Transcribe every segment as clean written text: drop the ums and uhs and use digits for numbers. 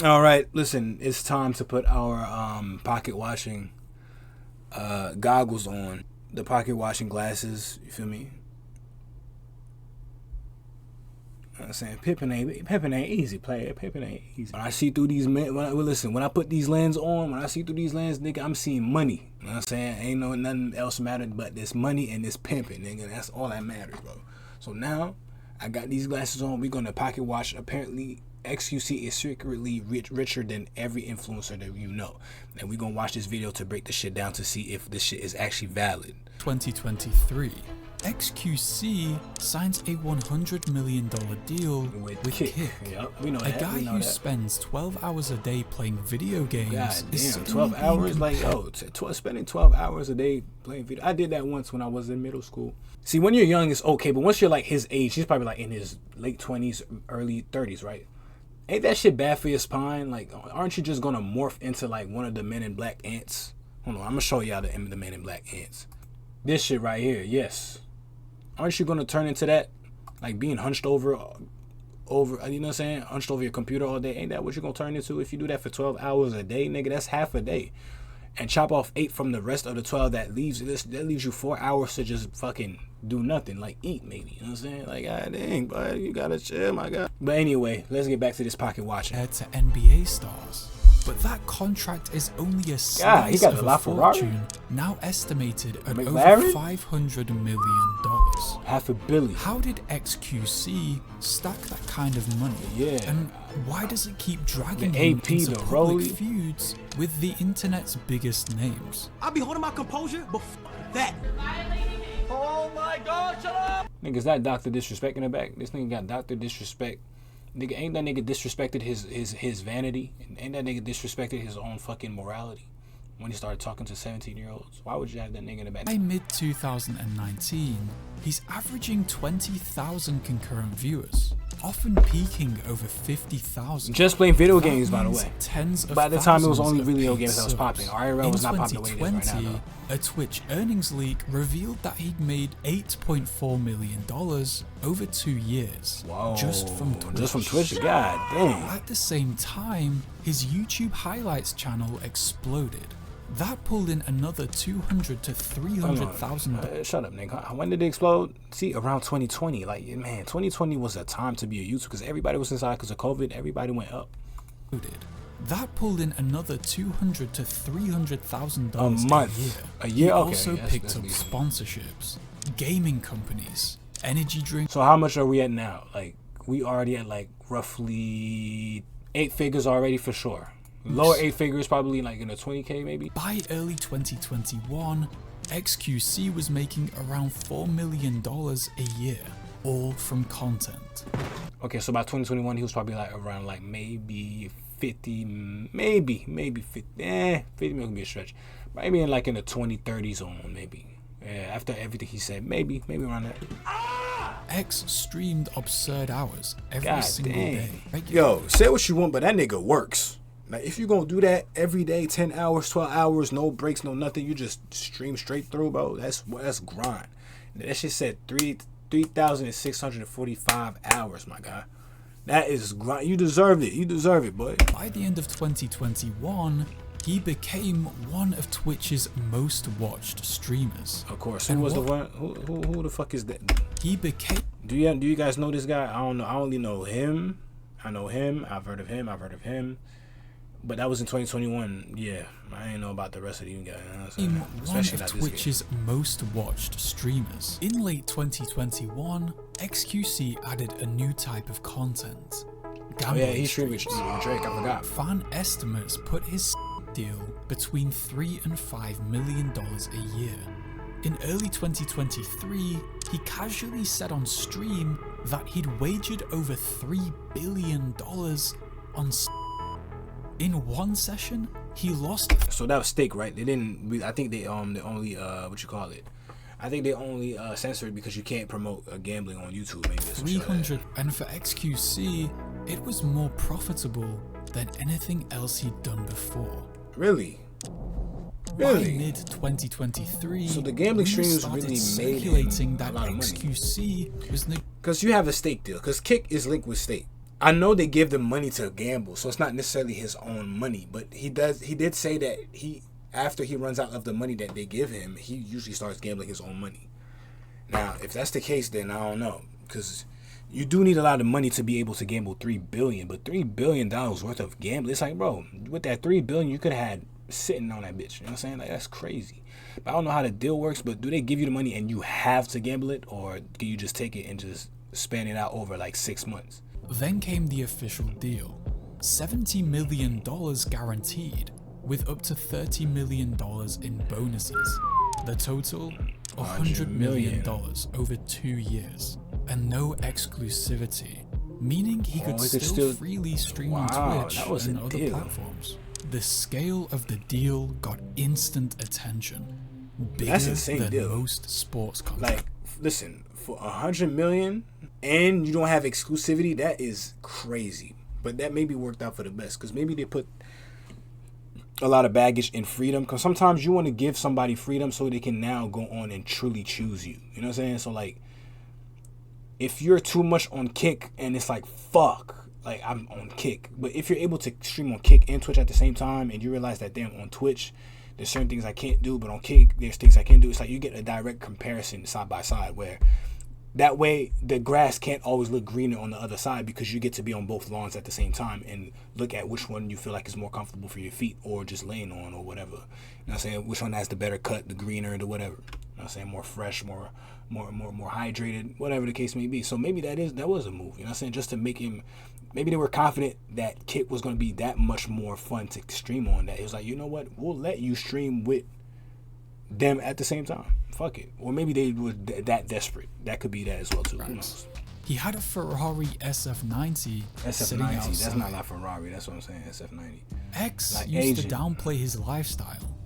All right, listen, it's time to put our pocket watching goggles on. The pocket watching glasses, you feel me? You know what I'm saying Pippin ain't easy, player. Pippin ain't easy. When I see through these men, when I put these lenses on, when I see through these lenses, nigga, I'm seeing money. You know what I'm saying? Ain't no nothing else mattered but this money and this pimping, nigga. That's all that matters, bro. So now I got these glasses on. We're gonna pocket watch. Apparently, xQc is secretly richer than every influencer that you know. And we're gonna watch this video to break the shit down to see if this shit is actually valid. 2023, xQc signs a $100 million deal with Kick. Yep, we know a that. guy who spends 12 hours a day playing video games. God is damn, 12 hours? Like, yo, spending 12 hours a day playing video. I did that once when I was in middle school. See, when you're young, it's okay, but once you're like his age, he's probably like in his late 20s, early 30s, right? Ain't that shit bad for your spine? Like, aren't you just gonna morph into like one of the Men in Black ants? Hold on, I'm gonna show y'all the Men in Black ants. This shit right here, yes. Aren't you gonna turn into that? Like being hunched over, you know what I'm saying? Hunched over your computer all day. Ain't that what you're gonna turn into if you do that for 12 hours a day, nigga? That's half a day. And chop off 8 from the rest of the 12 that leaves you 4 hours to just fucking do nothing, like eat maybe. You know what I'm saying? Like, god dang, bud, you gotta chill, my god. But anyway, let's get back to this pocket watching. To NBA stars. But that contract is only a slice of a fortune, now estimated at over $500 million. $500 million. How did xQc stack that kind of money? Yeah. And why does it keep dragging him into public feuds with the internet's biggest names? I'll be holding my composure, but that. Oh my God, shut up! Nigga's that Dr. Disrespect in the back. This nigga got Dr. Disrespect. Nigga, ain't that nigga disrespected his vanity? Ain't that nigga disrespected his own fucking morality when he started talking to 17-year-olds? Why would you have that nigga in the back? By mid-2019, he's averaging 20,000 concurrent viewers, often peaking over 50,000. Just playing video games, by the way. Tens of by the time it was only video games that was popping. IRL was not popping the way it is right now, though. A Twitch earnings leak revealed that he'd made $8.4 million over 2 years. Whoa, just from Twitch. Just from Twitch? God damn. At the same time, his YouTube highlights channel exploded. That pulled in another $200,000 to $300,000. Shut up, nigga. When did it explode? See, around 2020. Like, man, 2020 was a time to be a YouTuber because everybody was inside because of COVID. Everybody went up. That pulled in another $200,000 to $300,000 a month. A year. He okay. Also picked up sponsorships, gaming companies, energy drinks. So how much are we at now? Like, we already at like roughly 8 figures already for sure. Lower 8 figures, probably like in the 20K maybe. By early 2021, xQc was making around $4 million a year, all from content. Okay, so by 2021, he was probably like around like maybe 50, maybe 50. 50 million can be a stretch. Maybe in like in the 20-30 zone, maybe. Yeah, after everything he said, maybe around that. X streamed absurd hours every single day. Yo, say what you want, but that nigga works. Like, if you gonna do that every day, 10 hours, 12 hours, no breaks, no nothing, you just stream straight through, bro. That's grind. That shit said 3,645 hours, my guy. That is grind. You deserved it. You deserve it, boy. By the end of 2021, he became one of Twitch's most watched streamers. Of course. Who was the one? Who the fuck is that? He became. Do you guys know this guy? I don't know. I only know him. I know him. I've heard of him. But that was in 2021. Yeah, I ain't know about the rest of you guys. You know Especially one of Twitch's most watched streamers. In late 2021, xQc added a new type of content. Gambling he streamed with Drake. I forgot. Fan estimates put his deal between $3 and $5 million a year. In early 2023, he casually said on stream that he'd wagered over $3 billion on. In one session, he lost. So that was stake, right? They didn't. I think they only what you call it? I think they only censored because you can't promote gambling on YouTube. Maybe 300, and for xQc, it was more profitable than anything else he'd done before. Really? By mid 2023, so the gambling streams really made that a lot of xQc was because you have a stake deal. Because Kick is linked with stake. I know they give them money to gamble, so it's not necessarily his own money. But he did say that after he runs out of the money that they give him, he usually starts gambling his own money. Now, if that's the case, then I don't know, because you do need a lot of money to be able to gamble $3 billion, but $3 billion worth of gambling, it's like, bro, with that $3 billion you could have had sitting on that bitch. You know what I'm saying? Like, that's crazy. But I don't know how the deal works, but do they give you the money and you have to gamble it, or can you just take it and just span it out over like 6 months? Then came the official deal. $70 million guaranteed, with up to $30 million in bonuses. The total, $100 million over 2 years. And no exclusivity, meaning he could still freely stream on Twitch and other platforms. The scale of the deal got instant attention. Bigger than most sports content. Like, listen, for $100 million and you don't have exclusivity, that is crazy. But that maybe worked out for the best, because maybe they put a lot of baggage in freedom, because sometimes you want to give somebody freedom so they can now go on and truly choose you. You know what I'm saying? So like, if you're too much on Kick and it's like, fuck, like I'm on Kick. But if you're able to stream on Kick and Twitch at the same time, and you realize that damn, on Twitch there's certain things I can't do, but on Kick there's things I can do. It's like you get a direct comparison side by side, where that way the grass can't always look greener on the other side, because you get to be on both lawns at the same time and look at which one you feel like is more comfortable for your feet, or just laying on, or whatever. You know what I'm saying? Which one has the better cut, the greener, the whatever. You know what I'm saying? More fresh, more hydrated, whatever the case may be. So maybe that was a move. You know what I'm saying? Just to make him, maybe they were confident that Kick was going to be that much more fun to stream on, that it was like, you know what, we'll let you stream with them at the same time. Fuck it. Or maybe they were that desperate. That could be that as well too. Who knows? He had a Ferrari SF90. SF90, that's not like Ferrari. That's what I'm saying. SF90. X like used Asian. to downplay his lifestyle,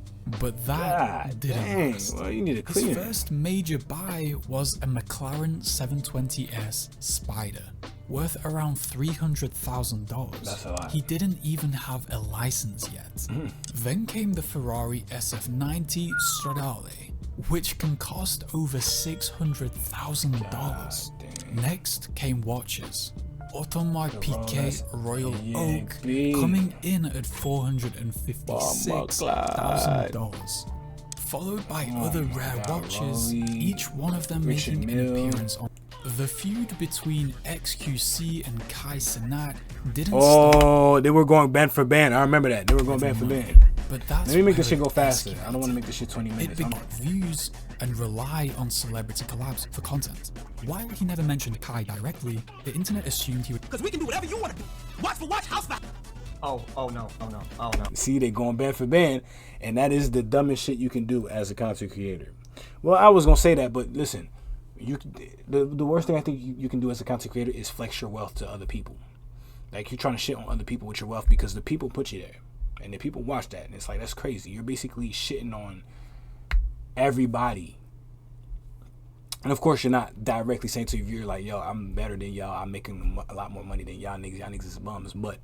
but that didn't last. Well, you need to clean His first major buy was a McLaren 720S Spider, worth around $300,000. That's a lot. He didn't even have a license yet. Then came the Ferrari SF90 Stradale, which can cost over $600,000. Next came watches. Audemars Piguet Royal Oak, coming in at $456,000. Followed by other rare watches, each one of them making an appearance on. The feud between xQc and Kai Cenat didn't stop. They were going band for band. I remember that. They were going band for band. But that's Let me make this shit go faster. I don't want to make this shit 20 minutes. It began views and rely on celebrity collabs for content. While he never mentioned Kai directly, the internet assumed he would. Because we can do whatever you want to do. Watch for watch, house for. Oh no. See, they going band for band, and that is the dumbest shit you can do as a content creator. Well, I was gonna say that, but listen, the worst thing I think you can do as a content creator is flex your wealth to other people. Like, you're trying to shit on other people with your wealth because the people put you there, and the people watch that, and it's like, that's crazy. You're basically shitting on everybody. And of course, you're not directly saying to you, you're like, yo, I'm better than y'all, I'm making a lot more money than y'all niggas is bums. But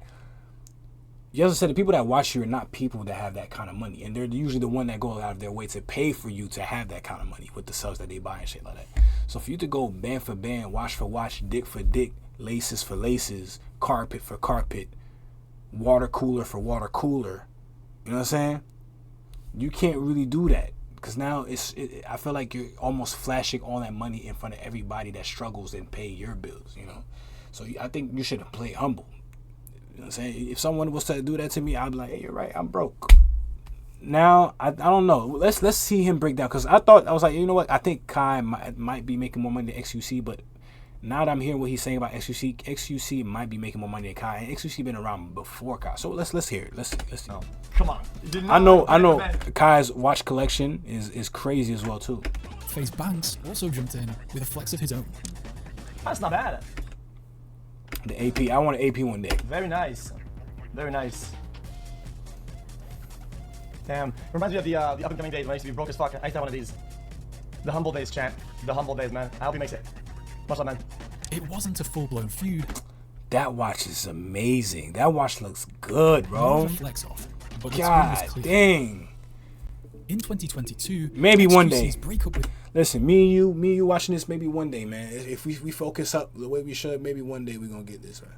you also said the people that watch you are not people that have that kind of money, and they're usually the one that go out of their way to pay for you to have that kind of money with the subs that they buy and shit like that. So for you to go band for band, watch for watch, dick for dick, laces for laces, carpet for carpet, water cooler for water cooler, you know what I'm saying? You can't really do that, because now I feel like you're almost flashing all that money in front of everybody that struggles and pay your bills, you know? So I think you should play humble. You know what I'm saying? If someone was to do that to me, I'd be like, hey, you're right, I'm broke. Now, I don't know. Let's see him break down, because I was like, you know what? I think Kai might be making more money than xQc, but now that I'm hearing what he's saying about xQc might be making more money than Kai, and xQc been around before Kai. So let's hear it. Let's see. No. Come on. I know Kai's watch collection is crazy as well too. FaZe Banks also jumped in with a flex of his own. That's not bad. The AP, I want an AP one day. Very nice. Very nice. Damn. Reminds me of the up and coming days when I used to be broke as fuck. I used to have one of these. The humble days, champ. The humble days, man. I hope he makes it. Much love, man. It wasn't a full-blown feud. That watch is amazing. That watch looks good, bro. Flex off, but God dang. In 2022, maybe one day. Breakup with Listen, me and you watching this, maybe one day, man. If we focus up the way we should, maybe one day we're gonna get this, right?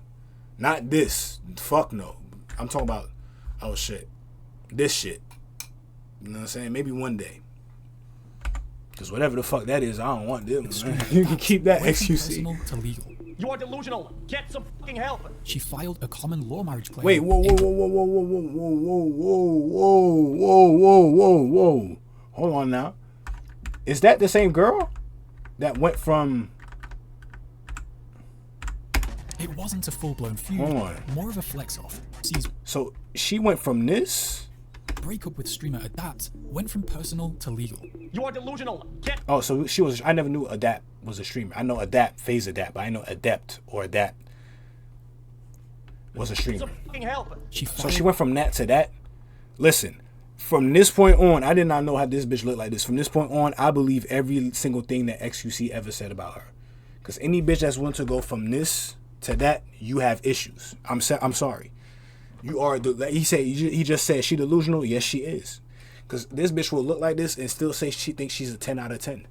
Not this. Fuck no. I'm talking about, oh shit, this shit. You know what I'm saying? Maybe one day. Because whatever the fuck that is, I don't want them. You can keep that xQc. To legal. You are delusional. Get some fucking help. She filed a common law marriage claim. Wait, whoa. Hold on now. Is that the same girl that went from... It wasn't a full-blown feud, more of a flex-off. So she went from this... Breakup with streamer Adapt went from personal to legal. You are delusional. Get... Oh, so she was... I never knew Adapt was a streamer. I know Adapt, Phase Adapt, but I know Adept or Adapt was a streamer. Some fucking help. So she went from that to that. Listen, from this point on, I did not know how this bitch looked like this. From this point on, I believe every single thing that xQc ever said about her. Because any bitch that's willing to go from this to that, you have issues. I'm sorry. You are he just said she delusional. Yes, she is. Because this bitch will look like this and still say she thinks she's a 10 out of 10.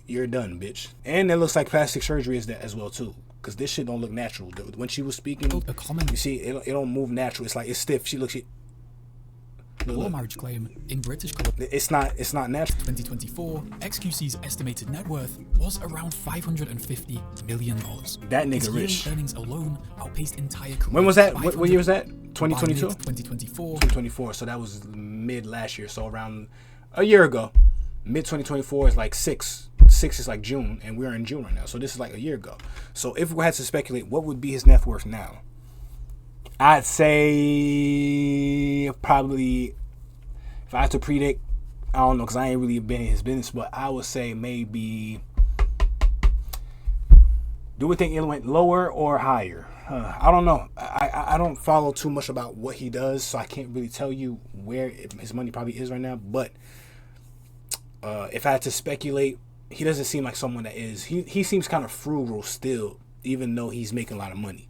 You're done, bitch. And it looks like plastic surgery is that as well too. Because this shit don't look natural. When she was speaking, you see, it don't move natural. It's like it's stiff. She looks. Law marriage claim in British Columbia. It's not natural. 2024, xQc's estimated net worth was around $550 million. That nigga His rich. Earnings alone outpaced entire career. When was that? What year was that? 2022? 2024. 2024. So that was mid last year. So around a year ago. Mid 2024 is like 6 is like June, and we're in June right now. So this is like a year ago. So if we had to speculate, what would be his net worth now? I'd say probably, if I had to predict, I don't know, because I ain't really been in his business, but I would say maybe, do we think it went lower or higher? I don't know. I don't follow too much about what he does, so I can't really tell you where his money probably is right now. But if I had to speculate, he doesn't seem like someone that is. He seems kind of frugal still, even though he's making a lot of money.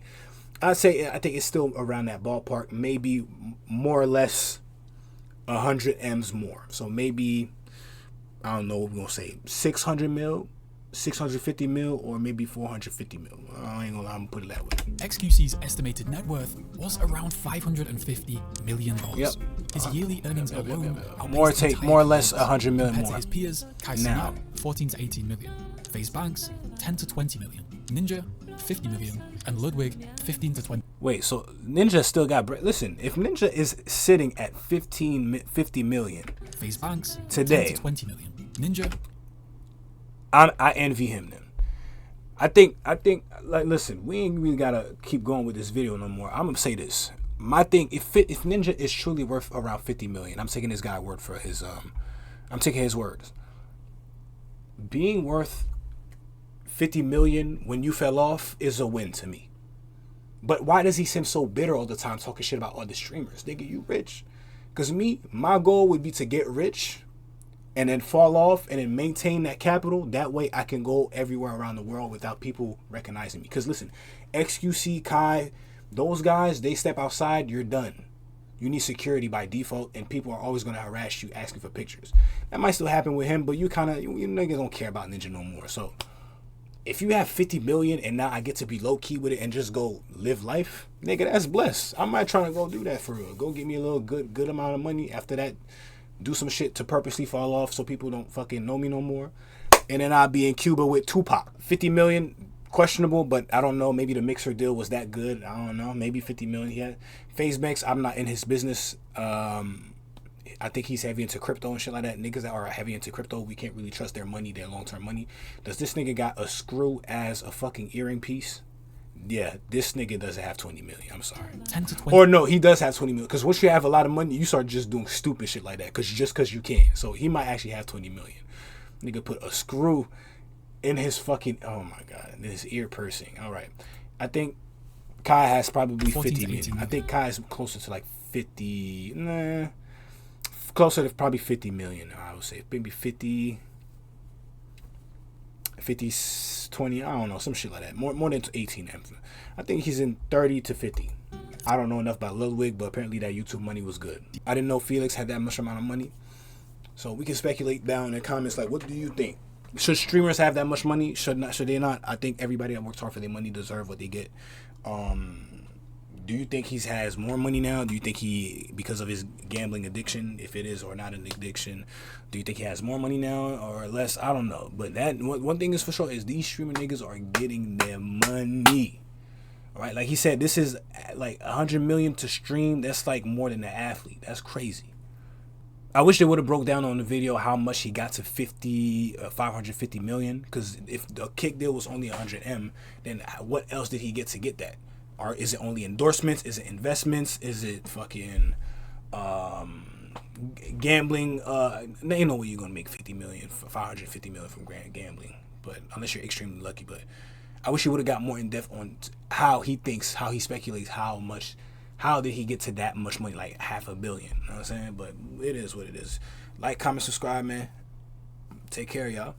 I think it's still around that ballpark, maybe more or less 100 M's more. So maybe, I don't know, we're going to say 600 mil, 650 mil, or maybe 450 mil. I ain't going to lie, I'm going to put it that way. xQc's estimated net worth was around $550 million. Yep. His yearly earnings alone more or less 100 million compared more. To his peers, Kai Now. Cenat, 14 to 18 million. FaZe Banks, 10 to 20 million. Ninja, 50 million. And Ludwig, 15 to 20. Wait, so Ninja still got listen, if Ninja is sitting at 50 million FaZe Banks, today, 10 to 20 million. Ninja, I envy him then. I think like, listen, we ain't really gotta keep going with this video no more. I'm gonna say this. My thing, if Ninja is truly worth around 50 million, I'm taking this guy word for his I'm taking his words. Being worth 50 million when you fell off is a win to me. But why does he seem so bitter all the time talking shit about other streamers? Nigga, you rich. Because my goal would be to get rich and then fall off and then maintain that capital. That way I can go everywhere around the world without people recognizing me. Because listen, xQc, Kai, those guys, they step outside, you're done. You need security by default, and people are always going to harass you asking for pictures. That might still happen with him, but you niggas don't care about Ninja no more. So if you have 50 million and now I get to be low key with it and just go live life, nigga, that's blessed. I might try to go do that for real. Go get me a little good amount of money. After that, do some shit to purposely fall off so people don't fucking know me no more. And then I'll be in Cuba with Tupac. 50 million, questionable, but I don't know. Maybe the Mixer deal was that good. I don't know. Maybe 50 million he had. FaZe Banks, I'm not in his business. I think he's heavy into crypto and shit like that. Niggas that are heavy into crypto, we can't really trust their money, their long-term money. Does this nigga got a screw as a fucking earring piece? Yeah, this nigga doesn't have 20 million. I'm sorry. 10 to 20. Or no, he does have 20 million. Because once you have a lot of money, you start just doing stupid shit like that. Because you can. So he might actually have 20 million. Nigga put a screw in his fucking, oh my God, this ear piercing. All right. I think Kai has probably 50 million. I think Kai is closer to like 50, closer to probably 50 million, I would say. Maybe 50, 20, I don't know, some shit like that. More than 18. I think he's in 30 to 50. I don't know enough about Ludwig, but apparently that YouTube money was good. I didn't know Felix had that much amount of money. So we can speculate down in the comments, like, what do you think? Should streamers have that much money? Should they not? I think everybody that works hard for their money deserve what they get. Do you think he has more money now? Do you think he, because of his gambling addiction, if it is or not an addiction, do you think he has more money now or less? I don't know. But that one thing is for sure is these streaming niggas are getting their money. All right, like he said, this is like 100 million to stream. That's like more than an athlete. That's crazy. I wish they would have broke down on the video how much he got to 550 million. Because if the kick deal was only 100M, then what else did he get to get that? Or is it only endorsements? Is it investments? Is it fucking gambling? Ain't no way you're gonna make 50 million, 550 million from gambling. But unless you're extremely lucky. But I wish he would have got more in depth on how he thinks, how he speculates, how did he get to that much money, like $500 million. You know what I'm saying? But it is what it is. Like, comment, subscribe, man. Take care, y'all.